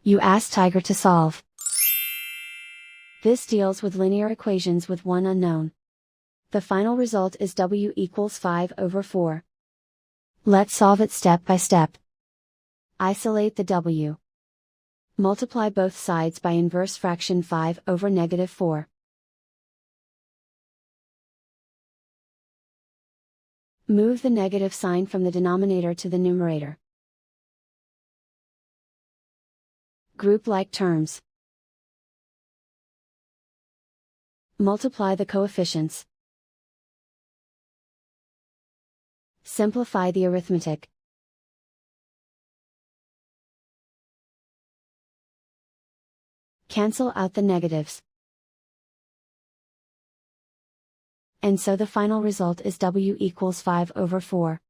You ask Tiger to solve. This deals with linear equations with one unknown. The final result is W equals 5/4. Let's solve it step by step. Isolate the W. Multiply both sides by inverse fraction 5/4. Move the negative sign from the denominator to the numerator. Group like terms. Multiply the coefficients. Simplify the arithmetic. Cancel out the negatives. And so the final result is W equals 5/4.